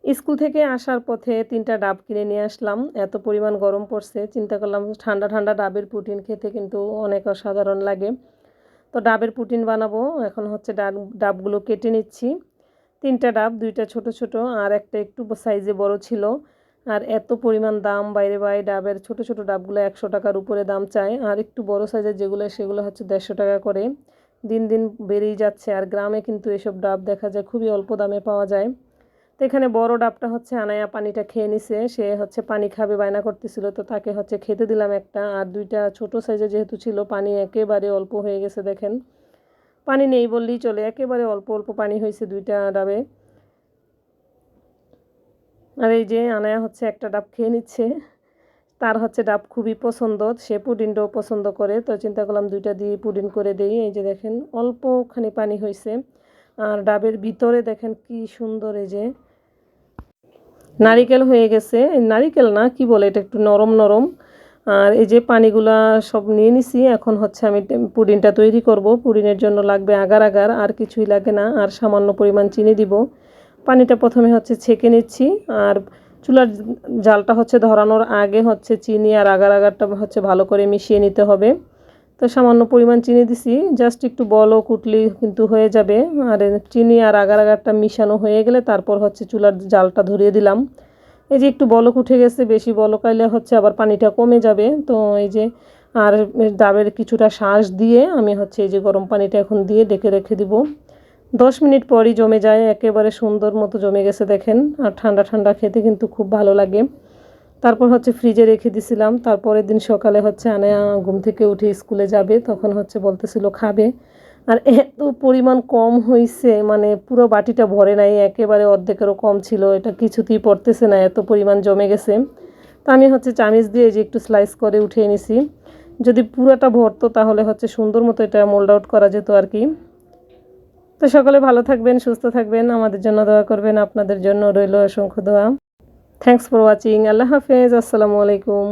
School থেকে আসার পথে 3টা ডাব কিনে নিয়ে আসলাম। এত পরিমাণ গরম পড়ছে, চিন্তা করলাম ঠান্ডা ঠান্ডা ডাবের পুডিং খেতে কিন্তু অনেক অসাধারণ লাগে। তো ডাবের পুডিং বানাবো। এখন হচ্ছে ডাবগুলো কেটে নিচ্ছি। 3টা ডাব, 2টা ছোট ছোট আর একটা একটু সাইজে বড় ছিল। আর এত পরিমাণ দাম বাইরে ডাবের ছোট ছোট ডাবগুলো 100 টাকার উপরে দাম চায়, আর একটু বড় সাইজের যেগুলো সেগুলো হচ্ছে 150 টাকা করে। দিন দিন বেড়েই যাচ্ছে, আর গ্রামে কিন্তু এসব ডাব দেখা যায় খুবই অল্প দামে পাওয়া যায়। তো এখানে বড় ডাবটা হচ্ছে আনায়া পানিটা খেয়ে নিছে, সে হচ্ছে পানি খাবে বায়না করতেছিল, তো তাকে হচ্ছে খেতে দিলাম একটা। আর 2টা ছোট সাইজে যেহেতু ছিল, পানি একেবারে অল্প হয়ে গেছে দেখেন। পানি নেই বললেই চলে, একেবারে অল্প অল্প পানি হয়েছে 2টা ডাবে। আর এই যে আনায়া হচ্ছে একটা ডাব খেয়ে নিচ্ছে, তার হচ্ছে ডাব খুবই পছন্দ, সে পুডিংটাও পছন্দ করে। তো চিন্তা করলাম 2টা দিয়ে পুডিং করে দেই। এই যে দেখেন অল্পখানি পানি হয়েছে, আর ডাবের ভিতরে দেখেন কি সুন্দর এই যে নারিকেল হয়ে গেছে। নারিকেল না, কি বলে এটা, একটু নরম নরম। আর এই যে পানিগুলা সব নিয়ে নিছি, এখন হচ্ছে আমি পুডিংটা তৈরি করব। পুডিংয়ের জন্য লাগবে আগার আগার, আর কিছুই লাগে না, আর সামান্য পরিমাণ চিনি দিব। পানিটা প্রথমে হচ্ছে ছেঁকে নিচ্ছি, আর চুলার জালটা হচ্ছে ধরানোর আগে হচ্ছে চিনি আর আগার আগারটা হচ্ছে ভালো করে মিশিয়ে নিতে হবে। তো সামান্য পরিমাণ চিনি দিছি, জাস্ট একটু বলক উঠলি কিন্তু হয়ে যাবে। আর চিনি আর আগার আগারটা মিশানো হয়ে গেলে তারপর হচ্ছে চুলার জালটা ধরিয়ে দিলাম। এই যে একটু বলক উঠে গেছে, বেশি বলক আইলে হচ্ছে আবার পানিটা কমে যাবে। তো এই যে আর ডাবের কিছুটা শাঁস দিয়ে আমি হচ্ছে এই যে গরম পানিটা এখন দিয়ে ডেকে রেখে দিব। 10 মিনিট পরই জমে যায়, একেবারে সুন্দর মতো জমে গেছে দেখেন। আর ঠান্ডা ঠান্ডা খেতে কিন্তু খুব ভালো লাগে। তারপর হচ্ছে ফ্রিজে রেখে দিছিলাম। তারপরের দিন সকালে হচ্ছে আনায়া ঘুম থেকে উঠে স্কুলে যাবে, তখন হচ্ছে বলতেছিল খাবে। আর এত পরিমাণ কম হয়েছে, মানে পুরো বাটিটা ভরে নাই, একেবারে অর্ধেকেরও কম ছিল। এটা কিছুতেই পড়তেছে না, এত পরিমাণ জমে গেছে। তো আমি হচ্ছে চামিচ দিয়ে যে একটু স্লাইস করে উঠিয়ে নিছি। যদি পুরোটা ভরতো তাহলে হচ্ছে সুন্দর মতো এটা মোল্ড আউট করা যেত আর কি। তো সকলে ভালো থাকবেন, সুস্থ থাকবেন, আমাদের জন্য দোয়া করবেন। আপনাদের জন্য রইল অসংখ্য দোয়া। Thanks for watching. আল্লাহ হাফেজ, আসসালামু আলাইকুম।